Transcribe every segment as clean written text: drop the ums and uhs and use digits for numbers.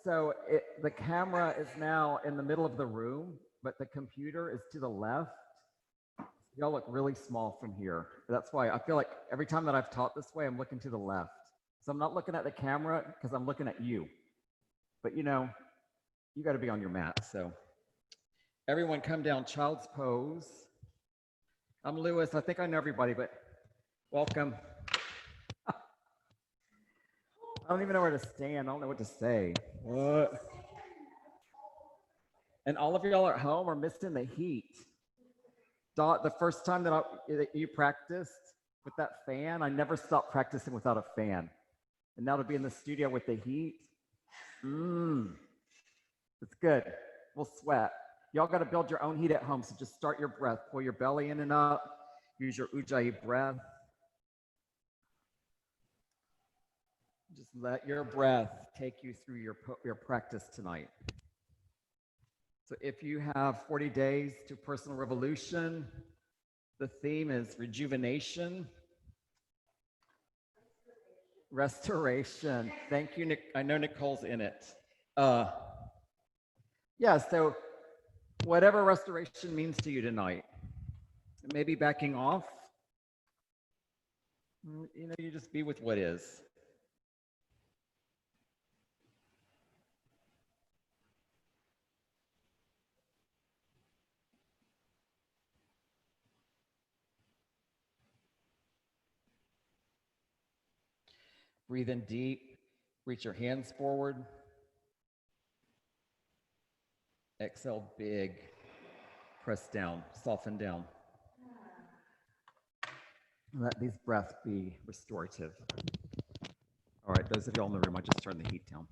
So the camera is now in the middle of the room, but the computer is to the left. Y'all look really small from here. That's why I feel like every time that I've taught this way, I'm looking to the left. So I'm not looking at the camera because I'm looking at you. But you know, you got to be on your mat. So everyone come down, child's pose. I'm Lewis. I think I know everybody, but welcome. I don't even know where to stand. I don't know what to say. What? And all of y'all at home are missing the heat. Dot, the first time that you practiced with that fan, I never stopped practicing without a fan. And now to be in the studio with the heat, it's good. We'll sweat. Y'all got to build your own heat at home, so just start your breath. Pull your belly in and up. Use your ujjayi breath. Just let your breath take you through your practice tonight. So if you have 40 days to personal revolution, the theme is rejuvenation, restoration. Thank you, Nick. I know Nicole's in it. Yeah, so whatever restoration means to you tonight, maybe backing off, you know, you just be with what is. Breathe in deep, reach your hands forward. Exhale big, press down, soften down. Let these breaths be restorative. All right, those of y'all in the room, I just turned the heat down.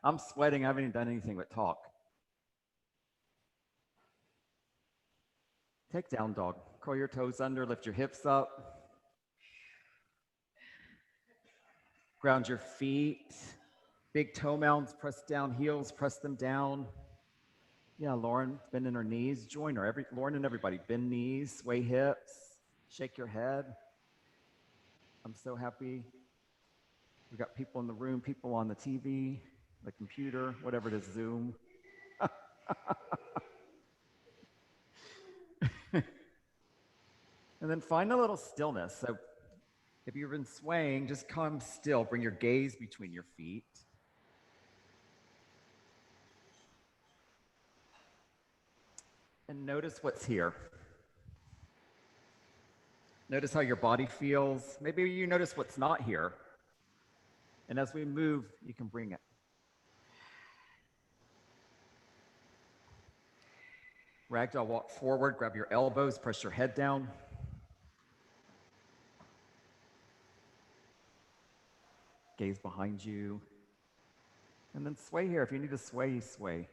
I'm sweating, I haven't even done anything but talk. Take down dog, curl your toes under, lift your hips up. Ground your feet, big toe mounds, press down, heels, press them down. Yeah, Lauren, bending her knees, join her, Lauren and everybody, bend knees, sway hips, shake your head. I'm so happy. We've got people in the room, people on the TV, the computer, whatever it is, Zoom. And then find a little stillness. So if you've been swaying, just come still. Bring your gaze between your feet. And notice what's here. Notice how your body feels. Maybe you notice what's not here. And as we move, you can bring it. Ragdoll, walk forward, grab your elbows, press your head down. Gaze behind you. And then sway here. If you need to sway, you sway.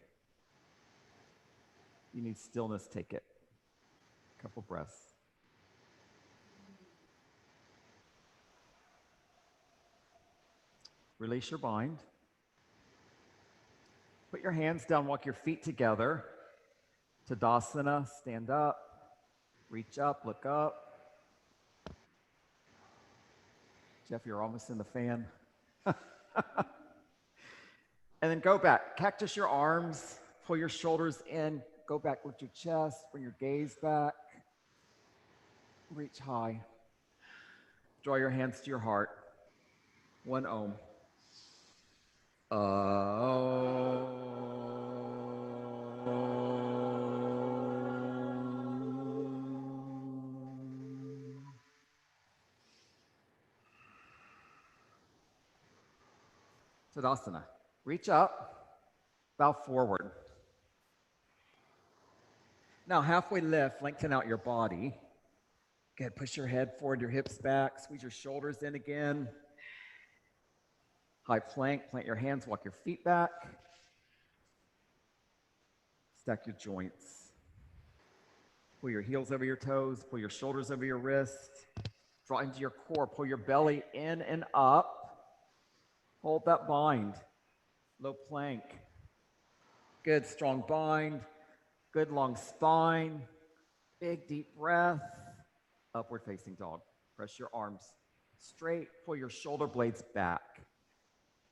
You need stillness, take it. A couple breaths. Release your bind. Put your hands down, walk your feet together. Tadasana, stand up, reach up, look up. Jeff, you're almost in the fan. And then go back, cactus your arms, pull your shoulders in, go back, lift your chest, bring your gaze back. Reach high. Draw your hands to your heart. One Om. Tadasana. Reach up, bow forward. Now halfway lift, lengthen out your body. Good, push your head forward, your hips back, squeeze your shoulders in again. High plank, plant your hands, walk your feet back. Stack your joints. Pull your heels over your toes, pull your shoulders over your wrists. Draw into your core, pull your belly in and up. Hold that bind. Low plank. Good, strong bind. Good, long spine. Big, deep breath. Upward facing dog. Press your arms straight. Pull your shoulder blades back.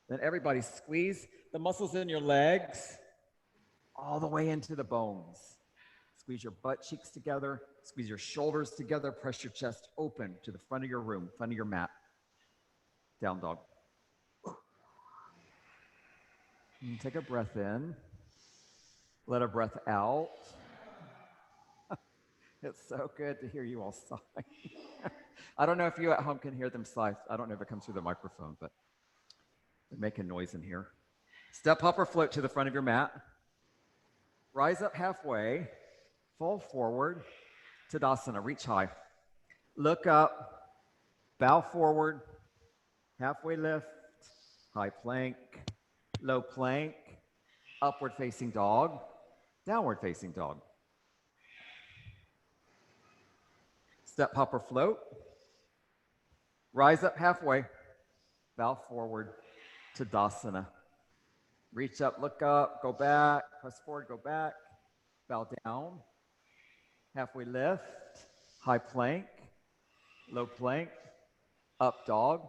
Then everybody squeeze the muscles in your legs all the way into the bones. Squeeze your butt cheeks together, squeeze your shoulders together, press your chest open to the front of your room, front of your mat. Down dog. And take a breath in. Let a breath out. It's so good to hear you all sigh. I don't know if you at home can hear them sigh. I don't know if it comes through the microphone, but they're making noise in here. Step, hop, or float to the front of your mat. Rise up halfway. Fold forward. Tadasana. Reach high. Look up. Bow forward. Halfway lift. High plank. Low plank. Upward facing dog. Downward facing dog. Step, hop, or float. Rise up halfway. Bow forward. Tadasana. Reach up, look up, go back, press forward, go back, bow down. Halfway lift, high plank, low plank, up dog,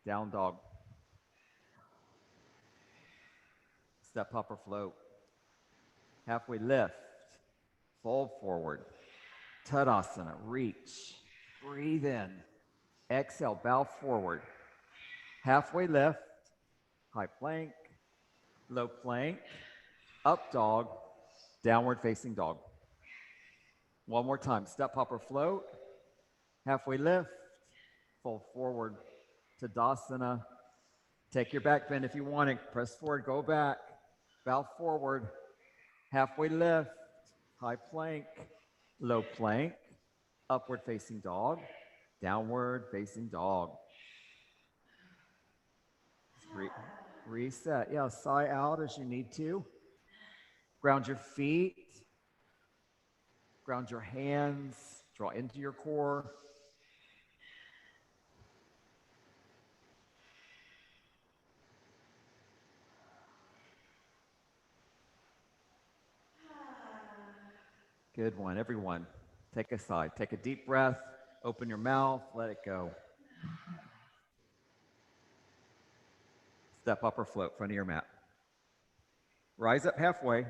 down dog. Step, hop, or float. Halfway lift, fold forward, Tadasana, reach, breathe in, exhale, bow forward. Halfway lift, high plank, low plank, up dog, downward facing dog. One more time, step, hop, or float. Halfway lift, fold forward, Tadasana. Take your back bend if you want it. Press forward, go back, bow forward. Halfway lift, high plank, low plank, upward facing dog, downward facing dog. Reset. Yeah, sigh out as you need to. Ground your feet. Ground your hands. Draw into your core. Good one, everyone. Take a sigh. Take a deep breath. Open your mouth. Let it go. Step up or float, front of your mat. Rise up halfway.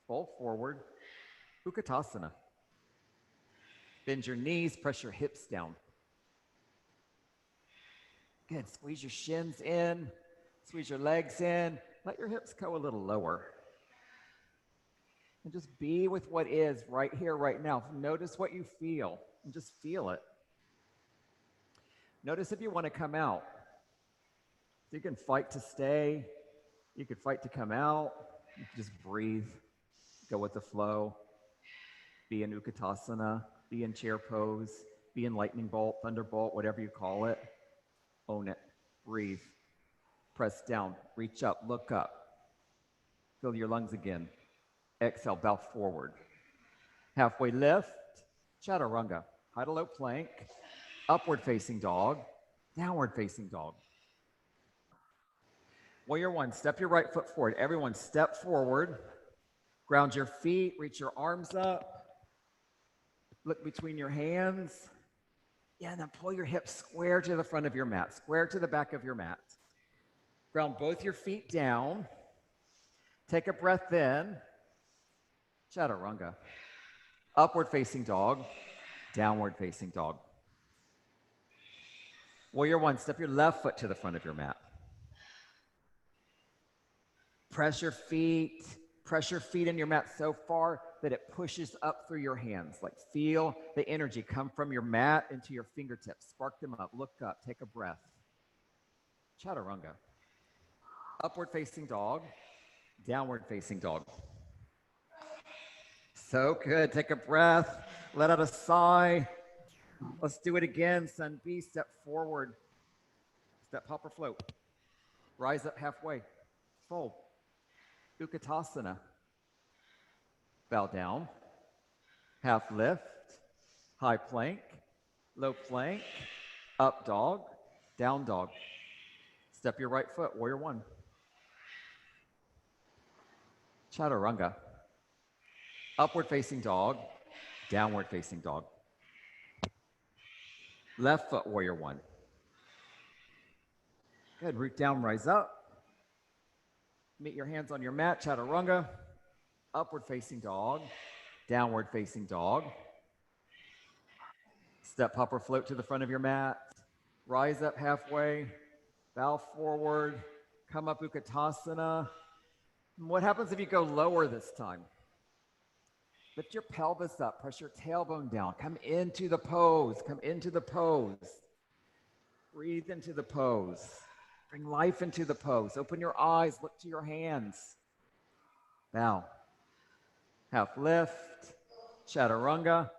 Fold forward. Utkatasana. Bend your knees. Press your hips down. Good. Squeeze your shins in. Squeeze your legs in. Let your hips go a little lower. And just be with what is right here, right now. Notice what you feel and just feel it. Notice if you want to come out. You can fight to stay. You could fight to come out. You can just breathe. Go with the flow. Be in Utkatasana. Be in chair pose. Be in lightning bolt, thunderbolt, whatever you call it. Own it. Breathe. Press down. Reach up. Look up. Fill your lungs again. Exhale, bow forward. Halfway lift, chaturanga. High to low plank, upward facing dog, downward facing dog. Warrior one, step your right foot forward. Everyone step forward, ground your feet, reach your arms up, look between your hands. Yeah, and then pull your hips square to the front of your mat, square to the back of your mat. Ground both your feet down. Take a breath in. Chaturanga. Upward facing dog, downward facing dog. Warrior one, step your left foot to the front of your mat. Press your feet in your mat so far that it pushes up through your hands. Like feel the energy come from your mat into your fingertips. Spark them up, look up, take a breath. Chaturanga. Upward facing dog, downward facing dog. So good. Take a breath. Let out a sigh. Let's do it again. Sun B, step forward. Step, hop, or float. Rise up halfway. Fold. Utkatasana. Bow down. Half lift. High plank. Low plank. Up dog. Down dog. Step your right foot. Warrior one. Chaturanga. Upward facing dog, downward facing dog. Left foot, warrior one. Good, root down, rise up. Meet your hands on your mat, chaturanga. Upward facing dog, downward facing dog. Step, hop, or float to the front of your mat. Rise up halfway, bow forward, come up Utkatasana. What happens if you go lower this time? Lift your pelvis up, press your tailbone down. Come into the pose, come into the pose. Breathe into the pose. Bring life into the pose. Open your eyes, look to your hands. Bow. Half lift, chaturanga,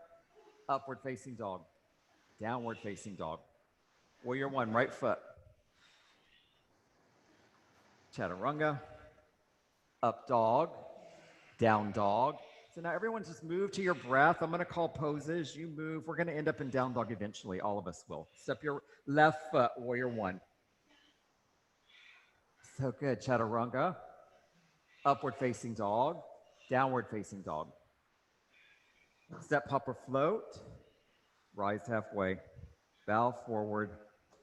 upward facing dog, downward facing dog. Warrior one, right foot. Chaturanga, up dog, down dog. So now everyone just move to your breath. I'm going to call poses. You move. We're going to end up in down dog eventually. All of us will. Step your left foot, warrior one. So good. Chaturanga, upward facing dog, downward facing dog. Step, hop, or float. Rise halfway. Bow forward.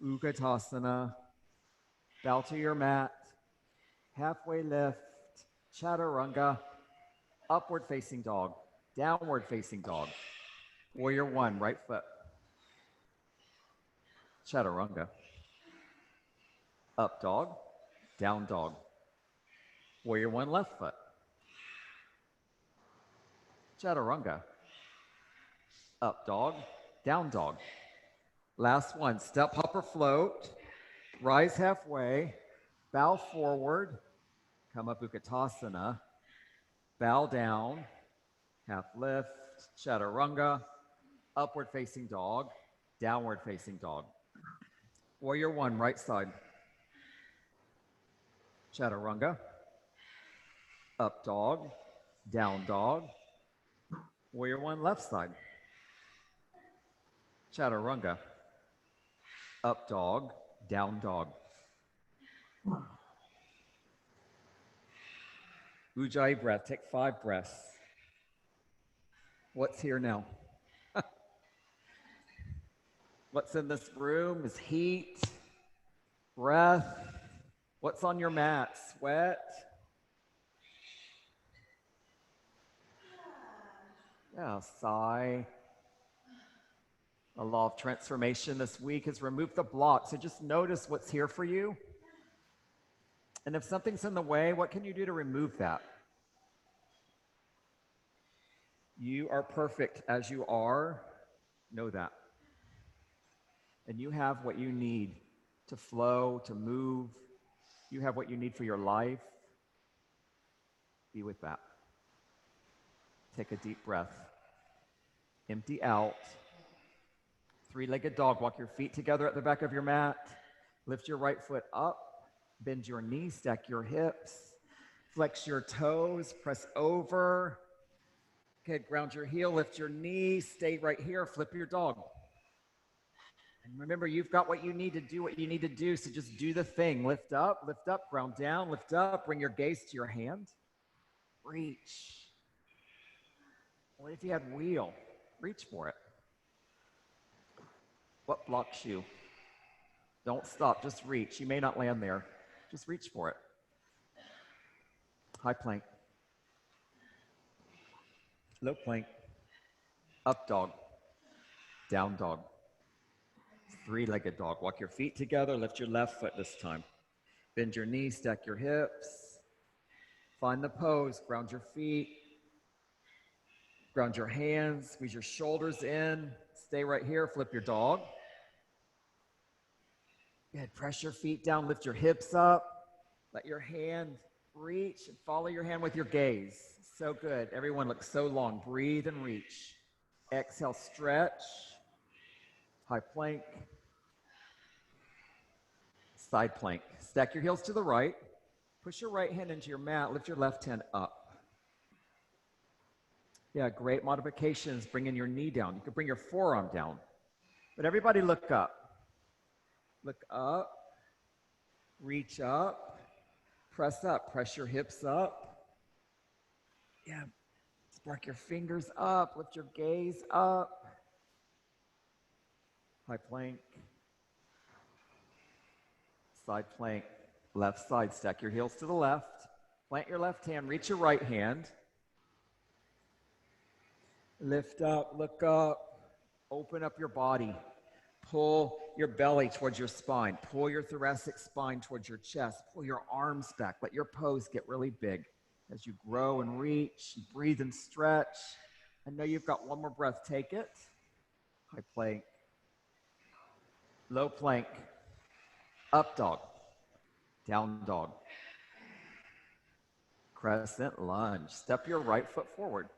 Utkatasana. Bow to your mat. Halfway lift. Chaturanga. Upward facing dog. Downward facing dog. Warrior one, right foot. Chaturanga. Up dog. Down dog. Warrior one, left foot. Chaturanga. Up dog. Down dog. Last one. Step, hop, or float. Rise halfway. Bow forward. Come up Utkatasana. Bow down. Half lift. Chaturanga. Upward facing dog. Downward facing dog. Warrior one, right side. Chaturanga. Up dog. Down dog. Warrior one, left side. Chaturanga. Up dog. Down dog. Ujjayi breath. Take 5 breaths. What's here now? What's in this room is heat, breath. What's on your mat? Sweat. Yeah, sigh. The law of transformation this week has removed the block. So just notice what's here for you. And if something's in the way, what can you do to remove that? You are perfect as you are. Know that. And you have what you need to flow, to move. You have what you need for your life. Be with that. Take a deep breath. Empty out. 3-legged dog. Walk your feet together at the back of your mat. Lift your right foot up. Bend your knees, stack your hips. Flex your toes, press over. Okay, ground your heel, lift your knees, stay right here, flip your dog. And remember, you've got what you need to do, what you need to do, so just do the thing. Lift up, ground down, lift up, bring your gaze to your hand. Reach. What if you had wheel? Reach for it. What blocks you? Don't stop, just reach. You may not land there. Just reach for it. High plank. Low plank. Up dog. Down dog. 3-legged dog. Walk your feet together. Lift your left foot this time. Bend your knees. Stack your hips. Find the pose. Ground your feet. Ground your hands. Squeeze your shoulders in. Stay right here. Flip your dog. Good. Press your feet down. Lift your hips up. Let your hand reach and follow your hand with your gaze. So good. Everyone looks so long. Breathe and reach. Exhale, stretch. High plank. Side plank. Stack your heels to the right. Push your right hand into your mat. Lift your left hand up. Yeah, great modifications. Bringing your knee down. You could bring your forearm down. But everybody look up. Look up. Reach up. Press up. Press your hips up. Yeah. Spark your fingers up. Lift your gaze up. High plank. Side plank, left side, stack your heels to the left. Plant your left hand, reach your right hand. Lift up, look up, open up your body. Pull your belly towards your spine. Pull your thoracic spine towards your chest. Pull your arms back. Let your pose get really big. As you grow and reach, breathe and stretch. I know you've got one more breath. Take it. High plank. Low plank. Up dog. Down dog. Crescent lunge. Step your right foot forward.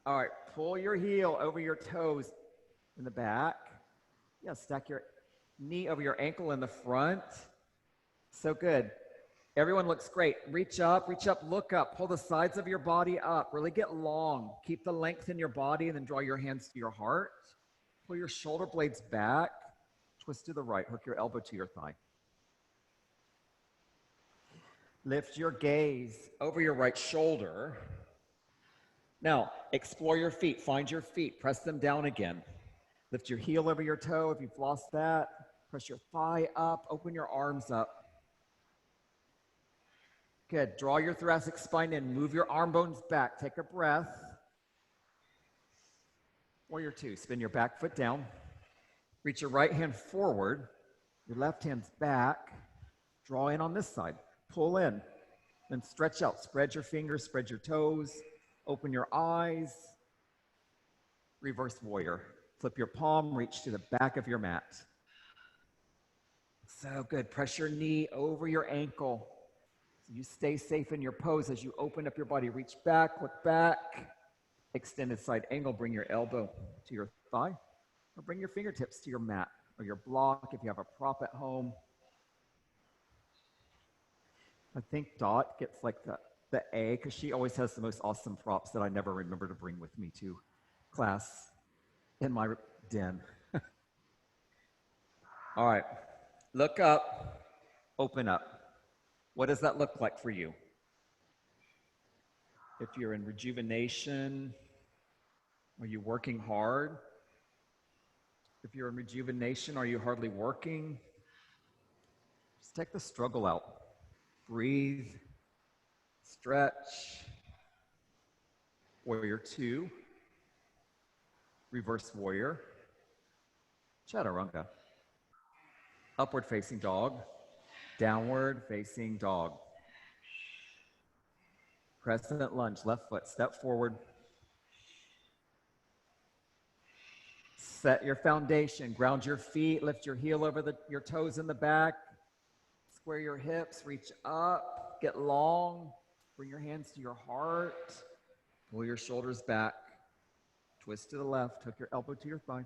All right, pull your heel over your toes in the back. Yeah, stack your knee over your ankle in the front. So good. Everyone looks great. Reach up, look up. Pull the sides of your body up. Really get long. Keep the length in your body and then draw your hands to your heart. Pull your shoulder blades back. Twist to the right. Hook your elbow to your thigh. Lift your gaze over your right shoulder. Now, explore your feet. Find your feet. Press them down again. Lift your heel over your toe if you've lost that. Press your thigh up. Open your arms up. Good. Draw your thoracic spine in. Move your arm bones back. Take a breath. Warrior two. Spin your back foot down. Reach your right hand forward. Your left hand's back. Draw in on this side. Pull in. Then stretch out. Spread your fingers. Spread your toes. Open your eyes. Reverse warrior. Flip your palm. Reach to the back of your mat. So good. Press your knee over your ankle. So you stay safe in your pose as you open up your body. Reach back, look back. Extended side angle. Bring your elbow to your thigh. Or bring your fingertips to your mat or your block if you have a prop at home. I think Dot gets like the A because she always has the most awesome props that I never remember to bring with me to class in my den. All right. Look up. Open up. What does that look like for you? If you're in rejuvenation, are you working hard? If you're in rejuvenation, are you hardly working? Just take the struggle out. Breathe. Stretch. Warrior two. Reverse warrior. Chaturanga. Upward facing dog. Downward facing dog. Crescent lunge, left foot, step forward. Set your foundation, ground your feet, lift your heel over your toes in the back. Square your hips, reach up, get long. Bring your hands to your heart. Pull your shoulders back. Twist to the left, hook your elbow to your thigh.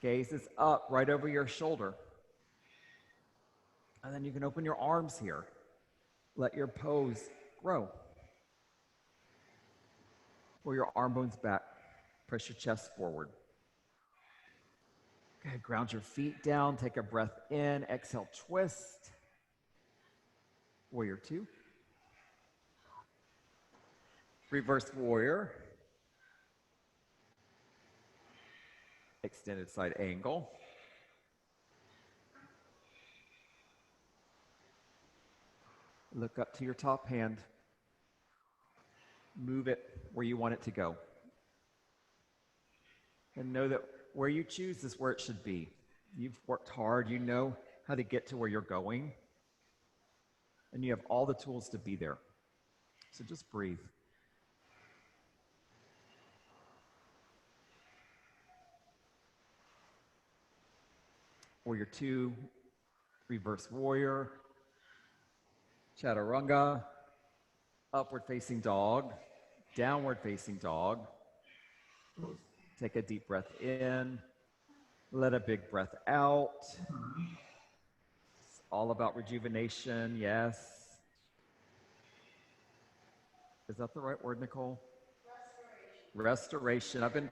Gaze is up, right over your shoulder. And then you can open your arms here. Let your pose grow. Pull your arm bones back. Press your chest forward. Okay, ground your feet down. Take a breath in. Exhale, twist. Warrior two. Reverse warrior. Extended side angle. Look up to your top hand. Move it where you want it to go. And know that where you choose is where it should be. You've worked hard. You know how to get to where you're going. And you have all the tools to be there. So just breathe. Warrior two, reverse warrior, chaturanga, upward facing dog, downward facing dog. Take a deep breath in, let a big breath out. It's all about rejuvenation, yes. Is that the right word, Nicole? Restoration. I've been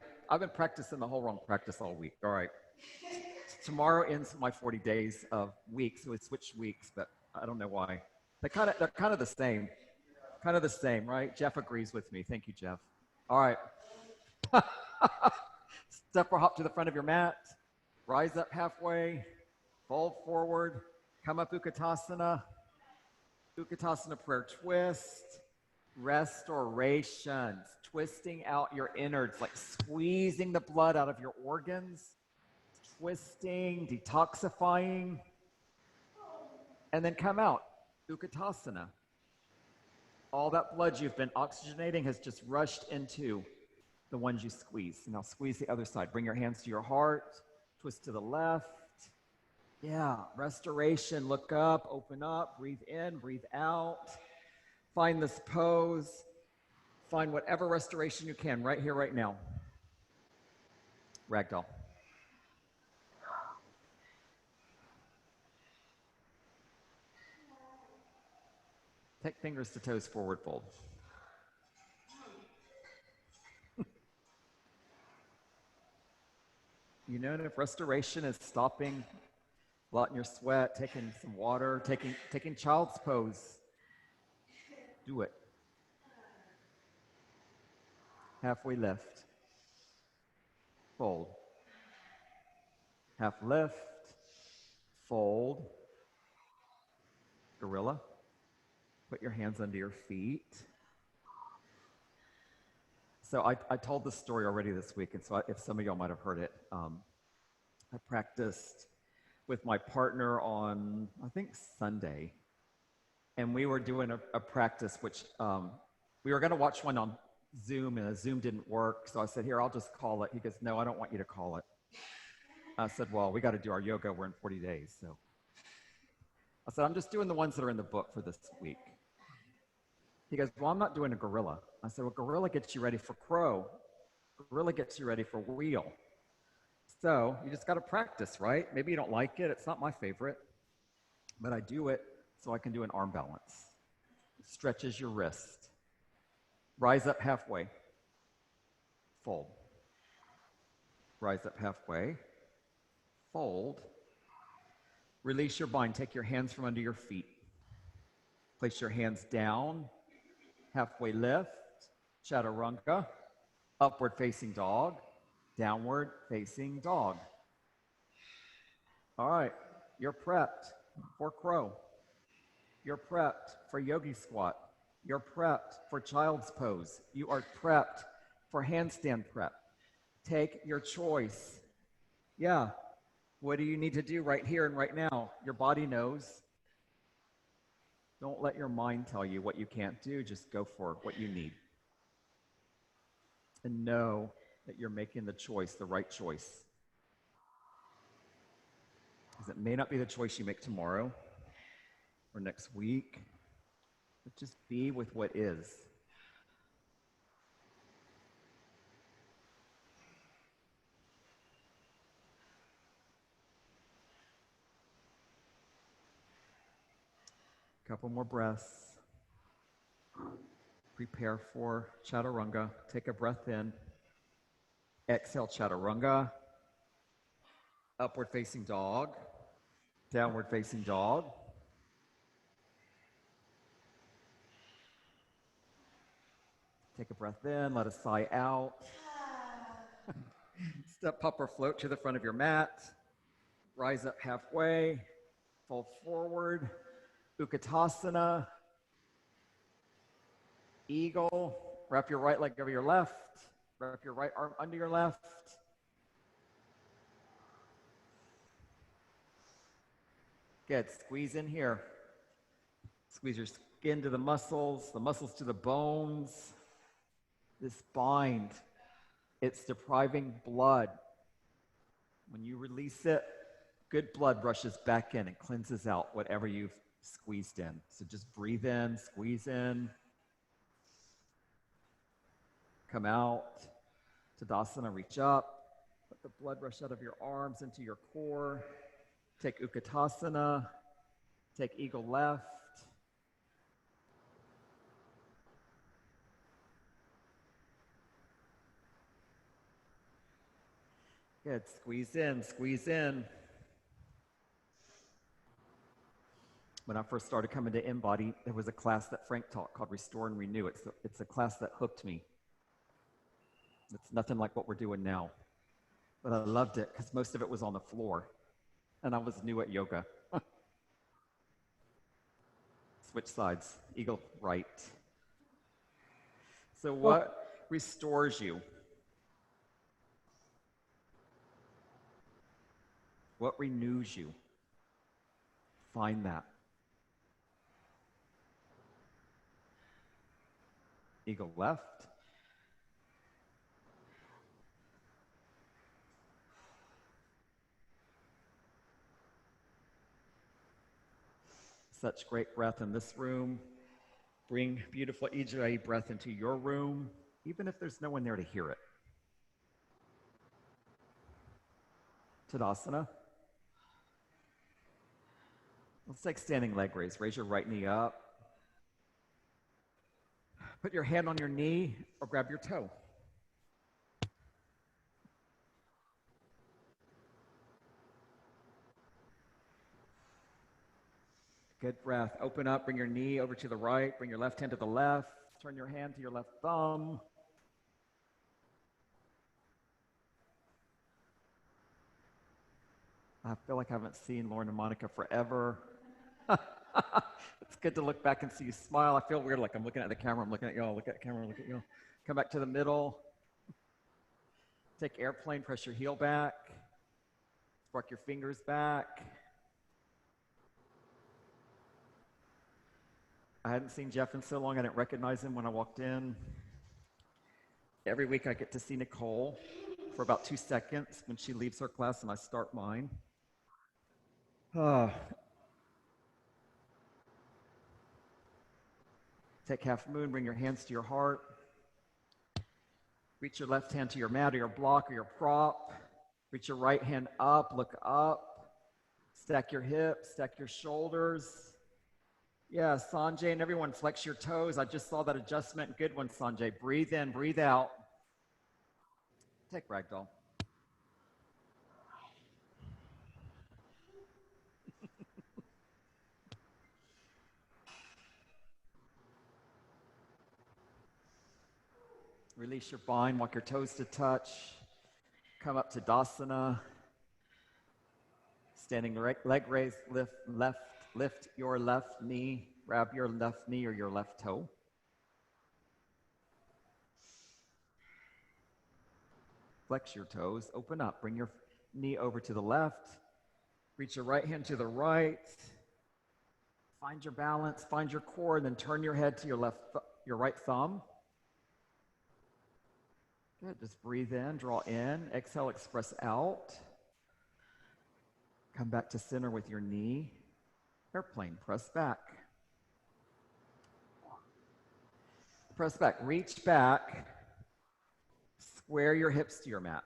practicing the whole wrong practice all week. All right. Tomorrow ends my 40 days of weeks, so we switched weeks, but I don't know why. They're kind of the same. Kind of the same, right? Jeff agrees with me. Thank you, Jeff. All right. Step or hop to the front of your mat. Rise up halfway. Fold forward. Come up Utkatasana. Utkatasana prayer twist. Restorations. Twisting out your innards, like squeezing the blood out of your organs. Twisting, detoxifying. And then come out. Utkatasana. All that blood you've been oxygenating has just rushed into the ones you squeeze. Now squeeze the other side. Bring your hands to your heart. Twist to the left. Yeah, restoration. Look up, open up, breathe in, breathe out. Find this pose. Find whatever restoration you can right here, right now. Ragdoll. Take fingers to toes, forward fold. You know, if restoration is stopping, blotting your sweat, taking some water, taking child's pose, do it. Halfway lift. Fold. Half lift. Fold. Gorilla. Put your hands under your feet. So I told this story already this week, and so if some of y'all might have heard it, I practiced with my partner on, I think, Sunday. And we were doing a practice, which we were going to watch one on Zoom, and the Zoom didn't work. So I said, here, I'll just call it. He goes, no, I don't want you to call it. I said, well, we got to do our yoga. We're in 40 days. So I said, I'm just doing the ones that are in the book for this week. He goes, well, I'm not doing a gorilla. I said, well, gorilla gets you ready for crow. Gorilla gets you ready for wheel. So you just got to practice, right? Maybe you don't like it. It's not my favorite. But I do it so I can do an arm balance. It stretches your wrist. Rise up halfway. Fold. Rise up halfway. Fold. Release your bind. Take your hands from under your feet. Place your hands down. Halfway lift. Chaturanga. Upward facing dog. Downward facing dog. All right. You're prepped for crow. You're prepped for yogi squat. You're prepped for child's pose. You are prepped for handstand prep. Take your choice. Yeah. What do you need to do right here and right now? Your body knows. Don't let your mind tell you what you can't do. Just go for what you need. And know that you're making the choice, the right choice. Because it may not be the choice you make tomorrow or next week, but just be with what is. Couple more breaths. Prepare for chaturanga. Take a breath in. Exhale, chaturanga. Upward facing dog. Downward facing dog. Take a breath in. Let a sigh out. Step up or float to the front of your mat. Rise up halfway. Fold forward. Utkatasana. Eagle. Wrap your right leg over your left. Wrap your right arm under your left. Good. Squeeze in here. Squeeze your skin to the muscles to the bones. This bind, it's depriving blood. When you release it, good blood rushes back in and cleanses out whatever you've squeezed in. So just breathe in, squeeze in. Come out. Tadasana, reach up. Let the blood rush out of your arms into your core. Take Utkatasana. Take eagle left. Good. Squeeze in, squeeze in. When I first started coming to Mbody, there was a class that Frank taught called Restore and Renew. It's a class that hooked me. It's nothing like what we're doing now. But I loved it because most of it was on the floor. And I was new at yoga. Switch sides. Eagle right. So what restores you? What renews you? Find that. Eagle left. Such great breath in this room. Bring beautiful Ujjayi breath into your room, even if there's no one there to hear it. Tadasana. Let's take standing leg raise. Raise your right knee up. Put your hand on your knee or grab your toe. Good breath. Open up, bring your knee over to the right, bring your left hand to the left, turn your hand to your left thumb. I feel like I haven't seen Lauren and Monica forever. It's good to look back and see you smile. I feel weird, like I'm looking at the camera, I'm looking at y'all, look at the camera, look at y'all. Come back to the middle. Take airplane, press your heel back. Spark your fingers back. I hadn't seen Jeff in so long, I didn't recognize him when I walked in. Every week I get to see Nicole for about 2 seconds when she leaves her class and I start mine. Take half moon, bring your hands to your heart. Reach your left hand to your mat or your block or your prop. Reach your right hand up, look up. Stack your hips, stack your shoulders. Yeah, Sanjay and everyone, flex your toes. I just saw that adjustment. Good one, Sanjay. Breathe in, breathe out. Take ragdoll. Release your bind, walk your toes to touch. Come up to Dasana. Standing leg raise, lift your left knee. Grab your left knee or your left toe. Flex your toes, open up. Bring your knee over to the left. Reach your right hand to the right. Find your balance, find your core, and then turn your head to your right thumb. Good, just breathe in, draw in, exhale, express out. Come back to center with your knee. Airplane, press back. Press back, reach back. Square your hips to your mat.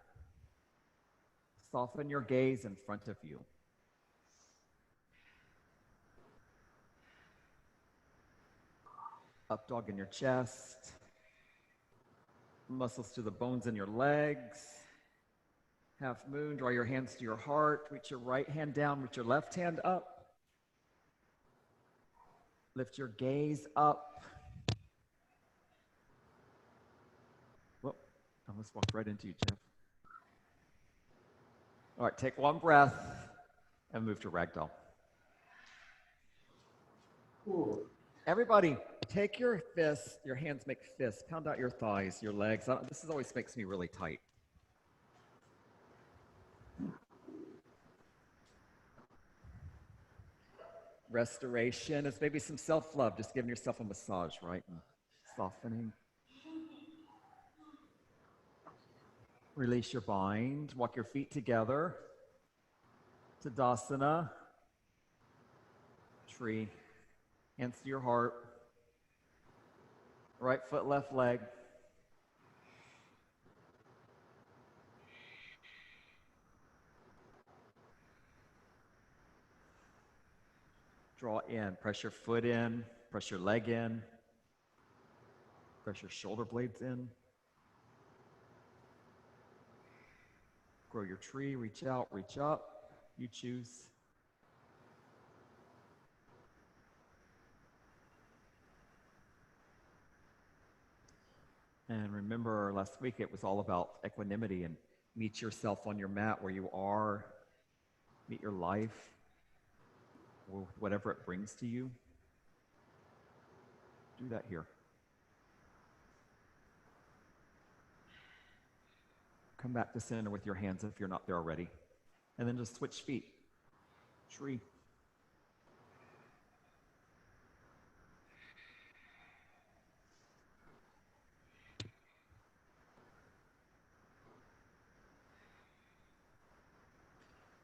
Soften your gaze in front of you. Up dog in your chest. Muscles to the bones in your legs. Half moon, draw your hands to your heart. Reach your right hand down, reach your left hand up. Lift your gaze up. Whoop, I almost walked right into you, Jeff. All right, take one breath and move to ragdoll. Ooh. Everybody, take your fists, your hands make fists, pound out your thighs, your legs. This always makes me really tight. Restoration is maybe some self-love, just giving yourself a massage, right? And softening. Release your bind, walk your feet together. Tadasana. Tree. Hands to your heart. Right foot, left leg. Draw in, press your foot in, press your leg in, press your shoulder blades in. Grow your tree, reach out, reach up, you choose. And remember, last week it was all about equanimity and meet yourself on your mat where you are, meet your life, or whatever it brings to you. Do that here. Come back to center with your hands if you're not there already. And then just switch feet. Tree.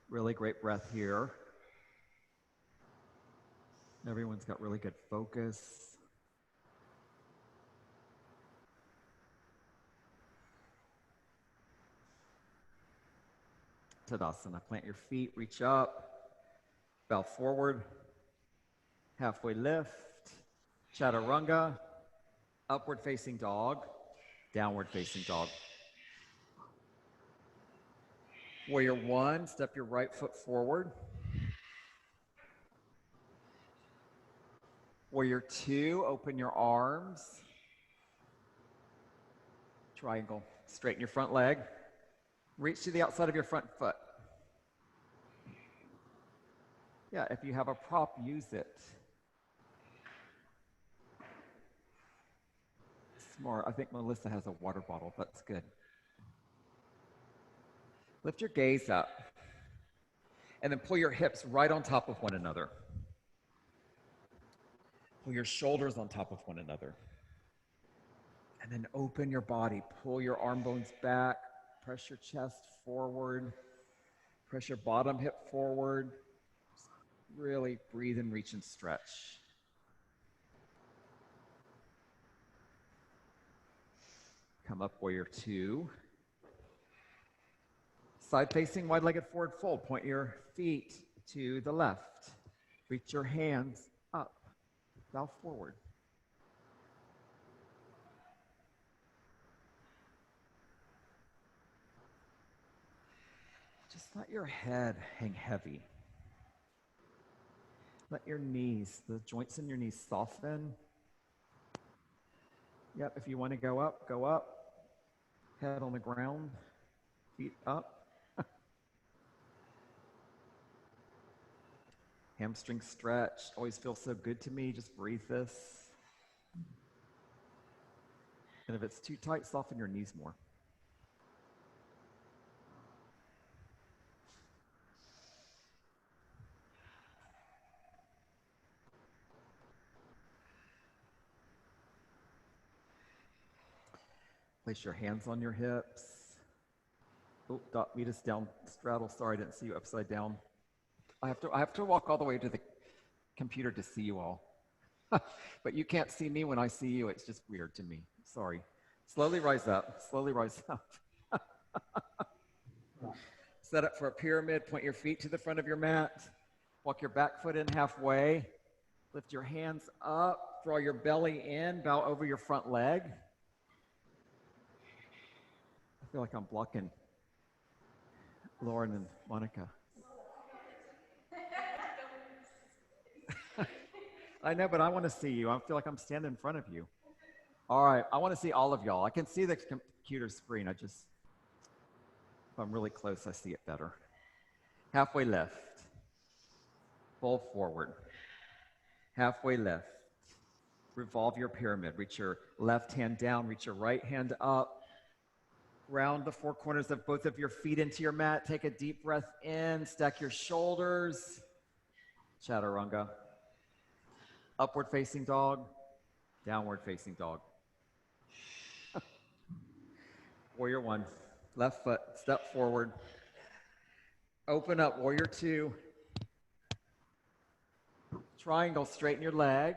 Really great breath here. Everyone's got really good focus. Tadasana. Plant your feet, reach up, bow forward, halfway lift, chaturanga, upward facing dog, downward facing dog. Warrior one, step your right foot forward. Warrior two, open your arms. Triangle, straighten your front leg. Reach to the outside of your front foot. Yeah, if you have a prop, use it. Smart. I think Melissa has a water bottle. That's good. Lift your gaze up. And then pull your hips right on top of one another. Pull your shoulders on top of one another. And then open your body. Pull your arm bones back. Press your chest forward. Press your bottom hip forward. Just really breathe and reach and stretch. Come up, warrior two. Side facing, wide-legged forward fold. Point your feet to the left. Reach your hands up. Bow forward. Just let your head hang heavy. Let your knees, the joints in your knees soften. Yep, if you want to go up, go up. Head on the ground, feet up. Hamstring stretch, always feels so good to me. Just breathe this. And if it's too tight, soften your knees more. Place your hands on your hips. Oh, Doc, meet us down, straddle. Sorry, I didn't see you upside down. I have to walk all the way to the computer to see you all. But you can't see me when I see you. It's just weird to me. Sorry. Slowly rise up. Slowly rise up. Set up for a pyramid. Point your feet to the front of your mat. Walk your back foot in halfway. Lift your hands up. Draw your belly in. Bow over your front leg. I feel like I'm blocking Lauren and Monica. I know, but I want to see you. I feel like I'm standing in front of you. All right, I want to see all of y'all. I can see the computer screen. If I'm really close, I see it better. Halfway lift. Fold forward. Halfway lift. Revolve your pyramid. Reach your left hand down. Reach your right hand up. Round the four corners of both of your feet into your mat. Take a deep breath in. Stack your shoulders. Chaturanga. Upward facing dog. Downward facing dog. Warrior one. Left foot. Step forward. Open up. Warrior two. Triangle. Straighten your leg.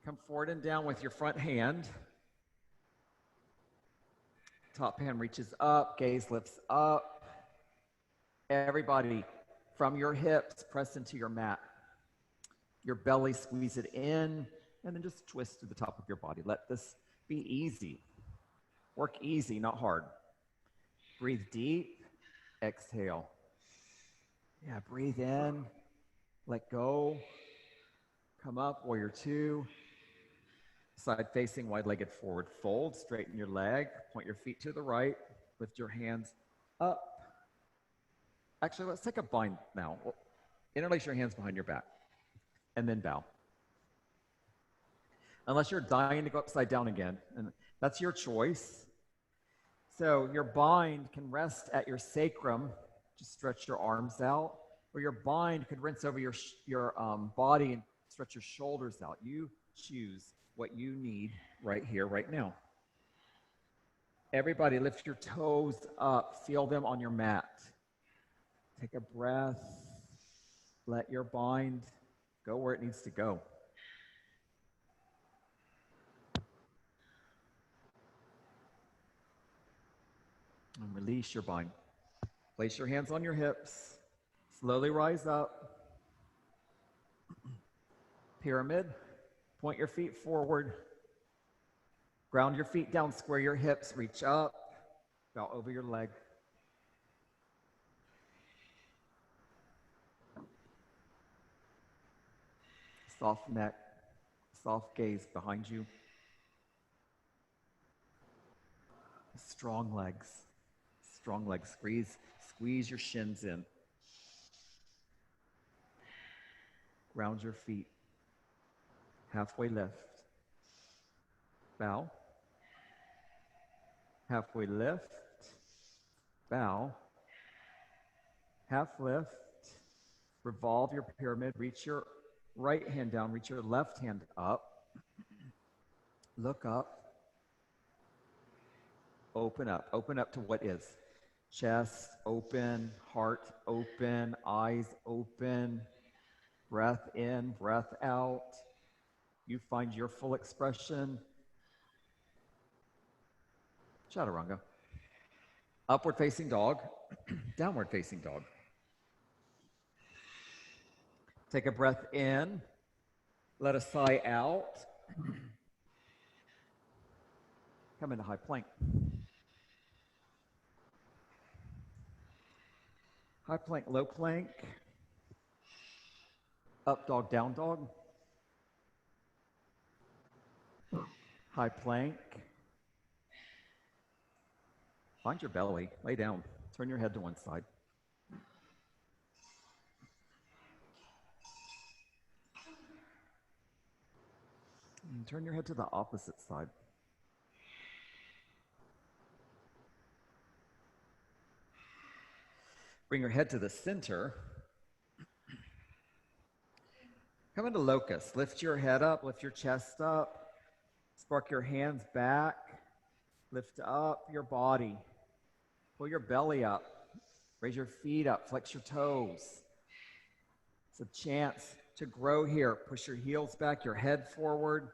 Come forward and down with your front hand. Top hand reaches up, gaze lifts up. Everybody, from your hips, press into your mat. Your belly, squeeze it in, and then just twist to the top of your body. Let this be easy. Work easy, not hard. Breathe deep, exhale. Yeah, breathe in, let go. Come up, warrior two. Side facing, wide-legged forward fold. Straighten your leg. Point your feet to the right. Lift your hands up. Actually, let's take a bind now. Interlace your hands behind your back and then bow. Unless you're dying to go upside down again, and that's your choice. So your bind can rest at your sacrum. Just stretch your arms out, or your bind could rinse over your body and stretch your shoulders out. You choose what you need right here, right now. Everybody, lift your toes up. Feel them on your mat. Take a breath. Let your bind go where it needs to go. And release your bind. Place your hands on your hips. Slowly rise up. Pyramid. Point your feet forward. Ground your feet down. Square your hips. Reach up. Bow over your leg. Soft neck. Soft gaze behind you. Strong legs. Strong legs. Squeeze your shins in. Ground your feet. Halfway lift. Bow. Halfway lift. Bow. Half lift. Revolve your pyramid. Reach your right hand down. Reach your left hand up. Look up. Open up. Open up to what is. Chest open. Heart open. Eyes open. Breath in. Breath out. You find your full expression. Chaturanga. Upward facing dog. Downward facing dog. Take a breath in. Let a sigh out. Come into high plank. High plank, low plank. Up dog, down dog. High plank. Find your belly. Lay down. Turn your head to one side. And turn your head to the opposite side. Bring your head to the center. Come into locust. Lift your head up. Lift your chest up. Spark your hands back. Lift up your body. Pull your belly up. Raise your feet up. Flex your toes. It's a chance to grow here. Push your heels back, your head forward.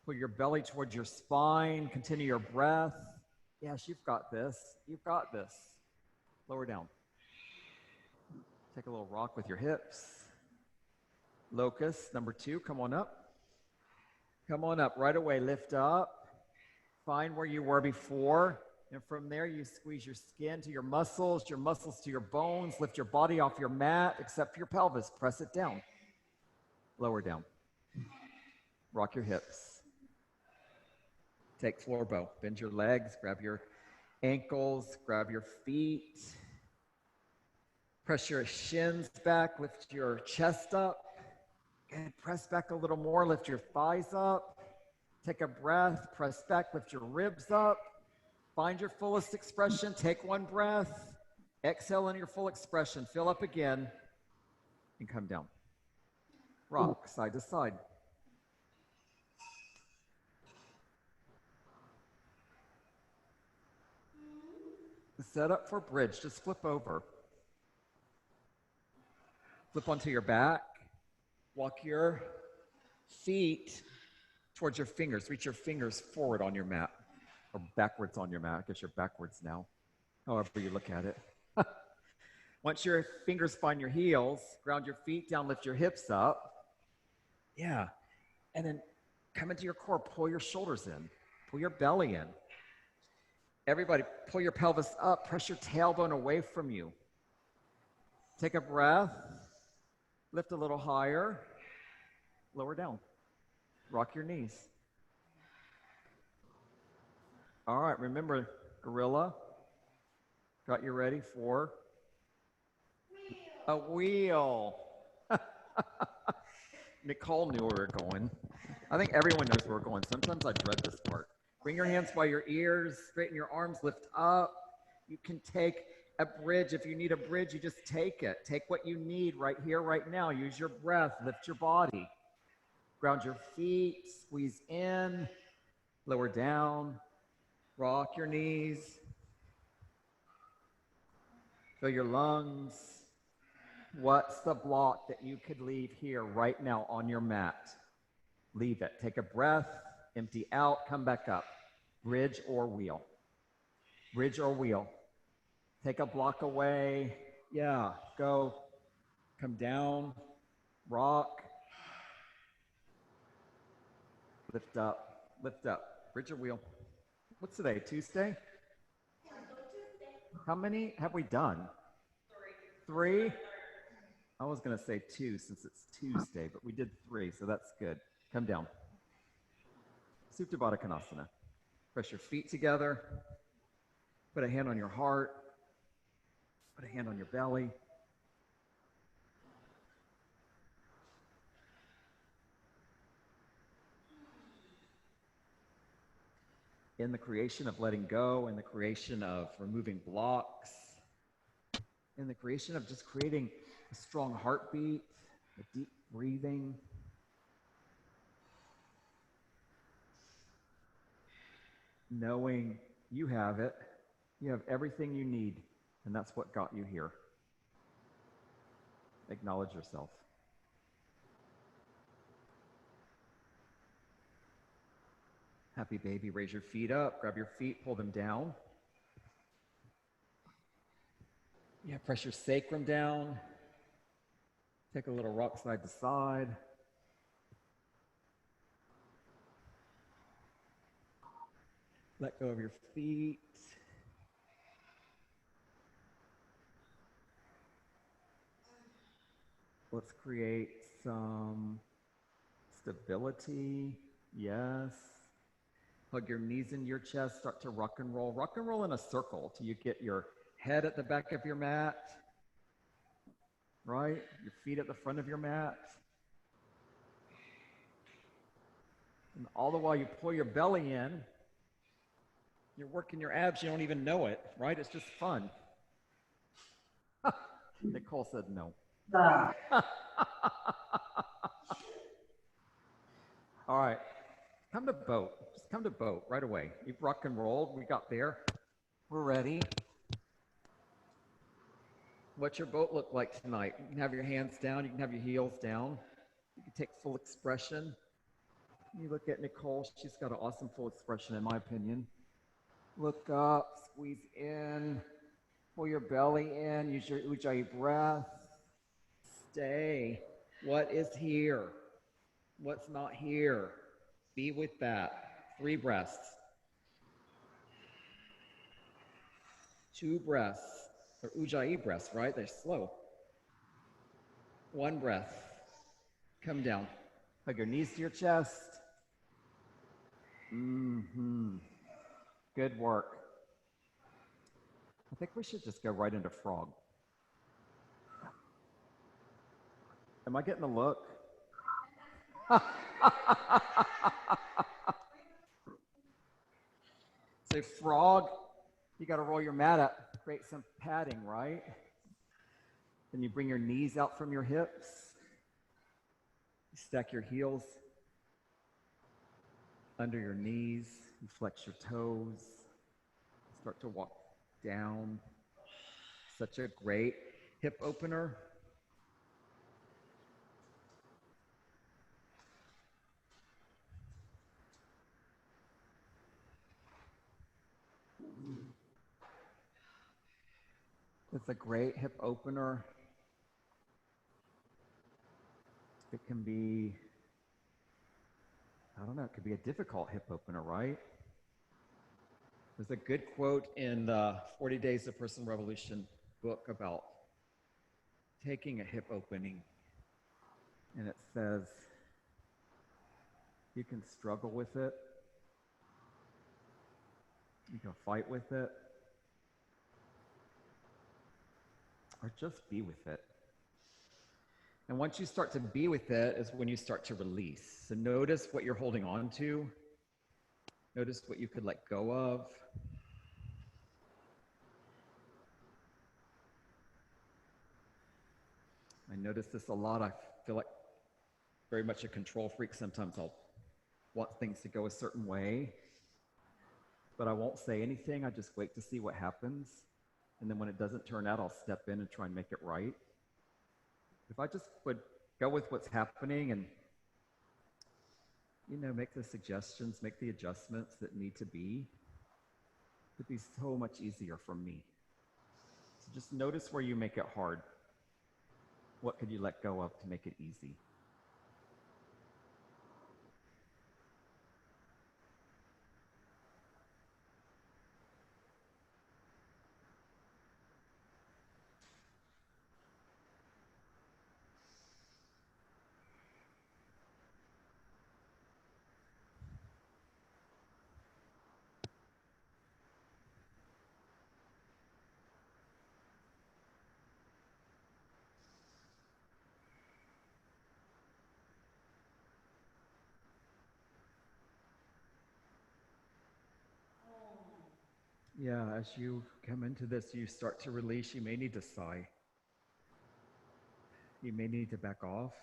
Pull your belly towards your spine. Continue your breath. Yes, you've got this. You've got this. Lower down. Take a little rock with your hips. Locust, number 2, come on up. Come on up. Right away, lift up. Find where you were before. And from there, you squeeze your skin to your muscles to your bones. Lift your body off your mat, except for your pelvis. Press it down. Lower down. Rock your hips. Take floor bow. Bend your legs. Grab your ankles. Grab your feet. Press your shins back. Lift your chest up. And press back a little more. Lift your thighs up. Take a breath. Press back. Lift your ribs up. Find your fullest expression. Take one breath. Exhale in your full expression. Fill up again. And come down. Rock side to side. Set up for bridge. Just flip over. Flip onto your back. Walk your feet towards your fingers. Reach your fingers forward on your mat. Or backwards on your mat. I guess you're backwards now. However you look at it. Once your fingers find your heels, ground your feet down, lift your hips up. Yeah. And then come into your core. Pull your shoulders in. Pull your belly in. Everybody, pull your pelvis up. Press your tailbone away from you. Take a breath. Lift a little higher. Lower down. Rock your knees. All right, remember, gorilla, got you ready for a wheel. Nicole knew where we were going. I think everyone knows where we're going. Sometimes I dread this part. Bring your hands by your ears, straighten your arms, lift up. You can take a bridge. If you need a bridge, you just take it. Take what you need right here, right now. Use your breath, lift your body. Ground your feet, squeeze in, lower down, rock your knees. Fill your lungs. What's the block that you could leave here right now on your mat? Leave it. Take a breath, empty out, come back up. Bridge or wheel. Bridge or wheel. Take a block away. Yeah, go. Come down, rock. Lift up, lift up. Bridge or wheel. What's today, Tuesday? How many have we done? Three? I was going to say two since it's Tuesday, but we did three, so that's good. Come down. Supta Baddha Konasana. Press your feet together. Put a hand on your heart. Put a hand on your belly. In the creation of letting go, in the creation of removing blocks, in the creation of just creating a strong heartbeat, a deep breathing. Knowing you have it, you have everything you need, and that's what got you here. Acknowledge yourself. Happy baby, raise your feet up, grab your feet, pull them down. Yeah, press your sacrum down. Take a little rock side to side. Let go of your feet. Let's create some stability. Yes. Hug your knees into your chest. Start to rock and roll. Rock and roll in a circle till you get your head at the back of your mat. Right? Your feet at the front of your mat. And all the while you pull your belly in, you're working your abs, you don't even know it, right? It's just fun. Nicole said no. All right, come to boat. Just come to boat right away. You've rock and rolled. We got there. We're ready. What's your boat look like tonight? You can have your hands down. You can have your heels down. You can take full expression. You look at Nicole. She's got an awesome full expression, in my opinion. Look up, squeeze in, pull your belly in, use your Ujjayi breath. Stay. What is here? What's not here? Be with that. 3 breaths. 2 breaths. They're Ujjayi breaths, right? They're slow. 1 breath. Come down. Hug your knees to your chest. Good work. I think we should just go right into frog. Am I getting a look? So frog, you got to roll your mat up, create some padding, right? Then you bring your knees out from your hips. You stack your heels under your knees. You flex your toes. Start to walk down. Such a great hip opener. It's a great hip opener. It can be, I don't know, it could be a difficult hip opener, right? There's a good quote in the 40 Days of Personal Revolution book about taking a hip opening. And it says, you can struggle with it, You can fight with it, or just be with it. And once you start to be with it is when you start to release. So notice what you're holding on to. Notice what you could let go of. I notice this a lot. I feel like very much a control freak. Sometimes I'll want things to go a certain way, but I won't say anything. I just wait to see what happens. And then when it doesn't turn out, I'll step in and try and make it right. If I just would go with what's happening and, make the suggestions, make the adjustments that need to be, it'd be so much easier for me. So just notice where you make it hard. What could you let go of to make it easy? Yeah, as you come into this, you start to release. You may need to sigh. You may need to back off.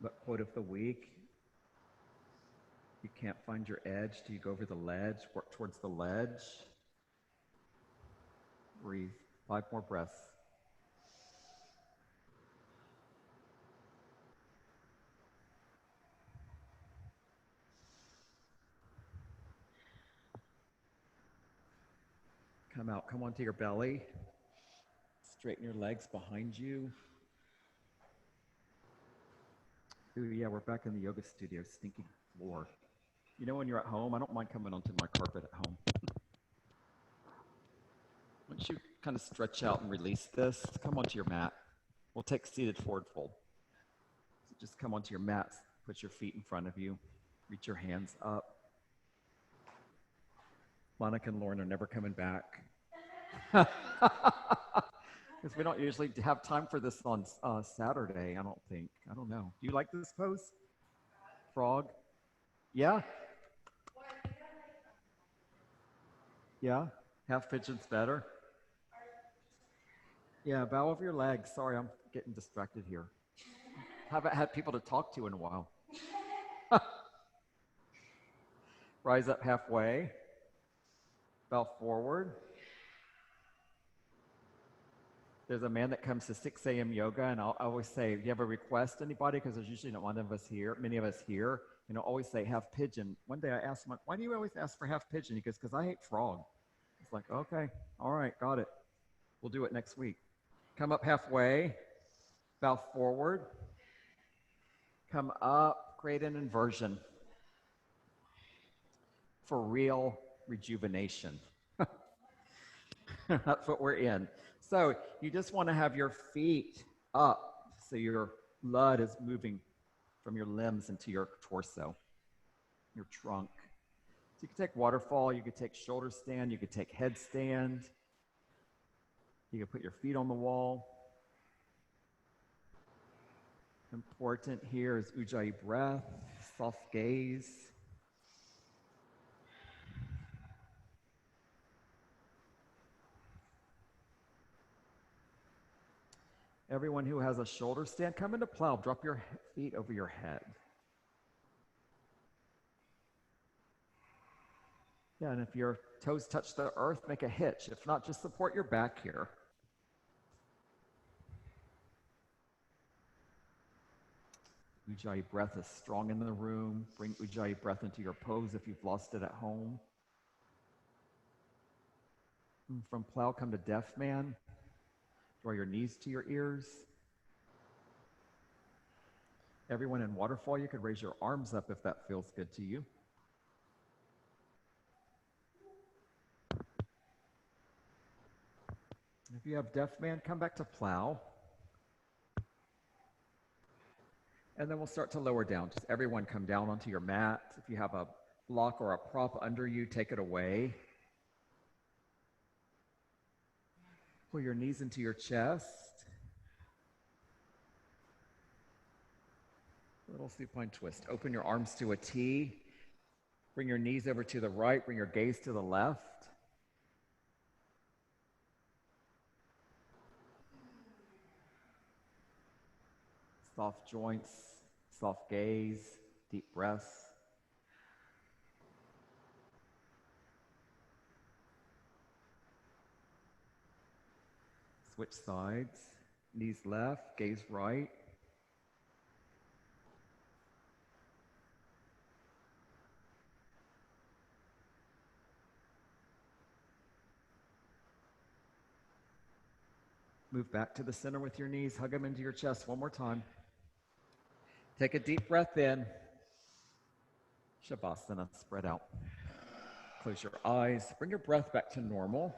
But quote of the week, you can't find your edge. Do you go over the ledge, work towards the ledge? Breathe. 5 more breaths. Come out. Come onto your belly. Straighten your legs behind you. Ooh, yeah, we're back in the yoga studio. Stinky floor. When you're at home, I don't mind coming onto my carpet at home. Once you kind of stretch out and release this, come onto your mat. We'll take seated forward fold. So just come onto your mat, put your feet in front of you, reach your hands up. Monica and Lauren are never coming back. Because we don't usually have time for this on Saturday, I don't think. I don't know. Do you like this pose? Frog? Yeah? Yeah? Half pigeon's better? Yeah, bow over your legs. Sorry, I'm getting distracted here. Haven't had people to talk to in a while. Rise up halfway. Bow forward. There's a man that comes to 6 a.m. yoga, and I always say, do you have a request, anybody? Because there's usually not one of us here, many of us here. Always say half pigeon. One day I asked him, why do you always ask for half pigeon? He goes, because I hate frog. It's like, okay, all right, got it. We'll do it next week. Come up halfway, bow forward. Come up, create an inversion for real rejuvenation. That's what we're in. So you just want to have your feet up so your blood is moving from your limbs into your torso, your trunk. So you could take waterfall, you could take shoulder stand, you could take headstand. You could put your feet on the wall. Important here is Ujjayi breath, soft gaze. Everyone who has a shoulder stand, come into plow. Drop your feet over your head. Yeah, and if your toes touch the earth, make a hitch. If not, just support your back here. Ujjayi breath is strong in the room. Bring Ujjayi breath into your pose if you've lost it at home. And from plow, come to deaf man. Draw your knees to your ears. Everyone in waterfall, you could raise your arms up if that feels good to you. If you have deaf man, come back to plow. And then we'll start to lower down. Just everyone come down onto your mat. If you have a block or a prop under you, take it away. Pull your knees into your chest. Little supine twist. Open your arms to a T. Bring your knees over to the right. Bring your gaze to the left. Soft joints, soft gaze, deep breaths. Switch sides. Knees left, gaze right. Move back to the center with your knees. Hug them into your chest one more time. Take a deep breath in. Shavasana, spread out. Close your eyes. Bring your breath back to normal.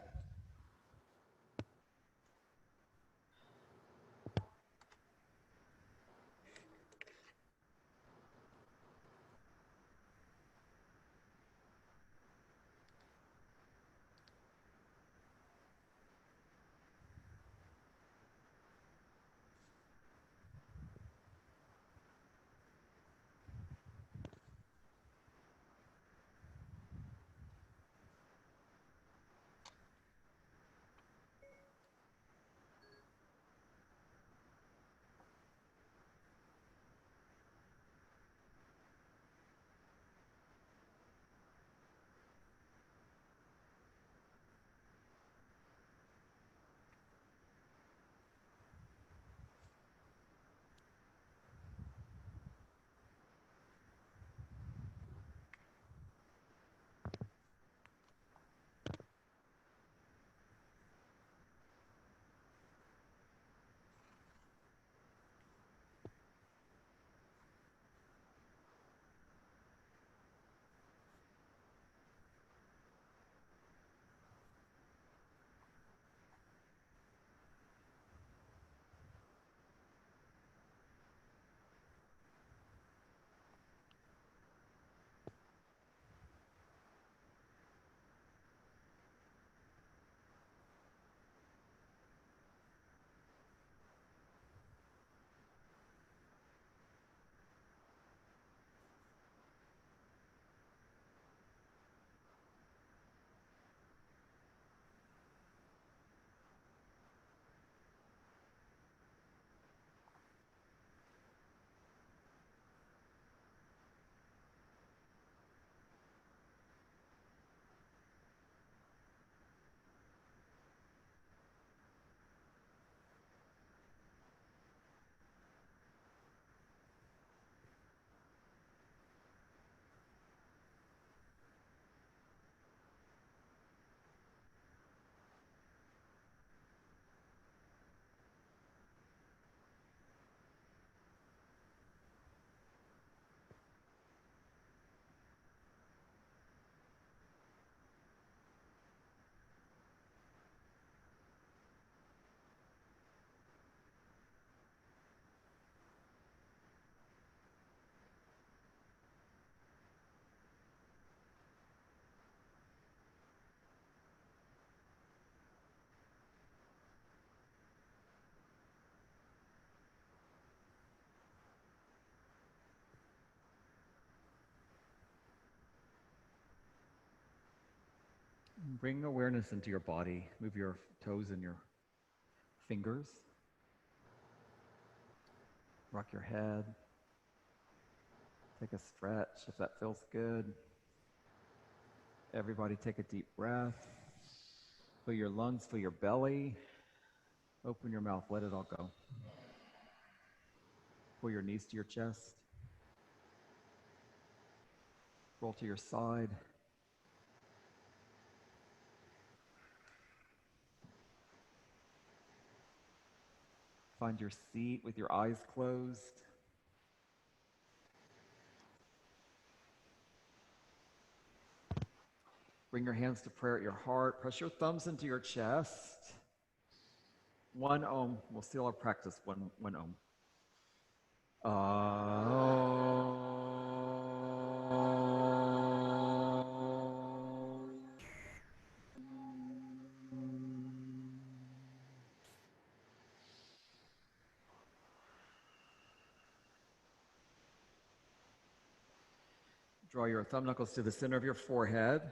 Bring awareness into your body. Move your toes and your fingers. Rock your head. Take a stretch if that feels good. Everybody take a deep breath. Fill your lungs, fill your belly. Open your mouth, let it all go. Pull your knees to your chest. Roll to your side. Find your seat with your eyes closed. Bring your hands to prayer at your heart. Press your thumbs into your chest. 1 Om. We'll seal our practice. One Om. Draw your thumb knuckles to the center of your forehead.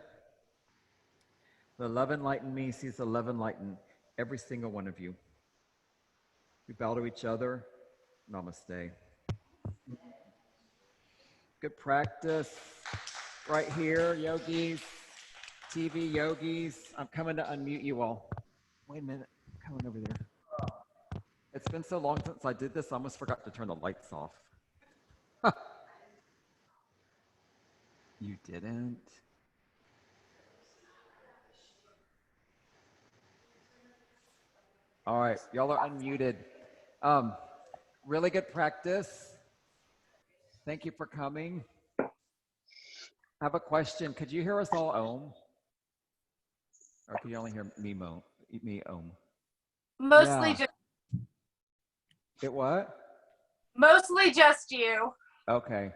The love enlightened me sees the love enlightened every single one of you. We bow to each other. Namaste. Good practice. Right here, yogis, TV yogis. I'm coming to unmute you all. Wait a minute. I'm coming over there. It's been so long since I did this, I almost forgot to turn the lights off. You didn't? All right, y'all are unmuted. Really good practice. Thank you for coming. I have a question. Could you hear us all Om? Or can you only hear me Om? Mostly Yeah. just. It what? Mostly just you. Okay.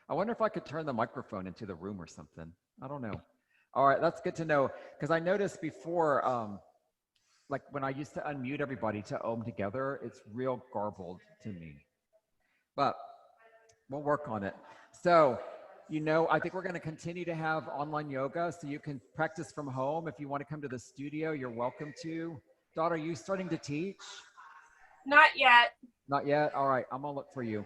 I wonder if I could turn the microphone into the room or something. I don't know. All right, that's good to know. Because I noticed before, like when I used to unmute everybody to Om together, it's real garbled to me. But we'll work on it. So, you know, I think we're going to continue to have online yoga so you can practice from home. If you want to come to the studio, you're welcome to. Dot, are you starting to teach? Not yet. Not yet? All right, I'm going to look for you.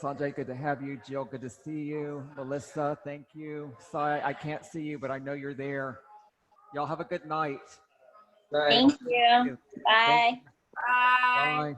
Sanjay, good to have you. Jill, good to see you. Melissa, thank you. Sai, I can't see you, but I know you're there. Y'all have a good night. Thank you. Bye. Bye. Bye.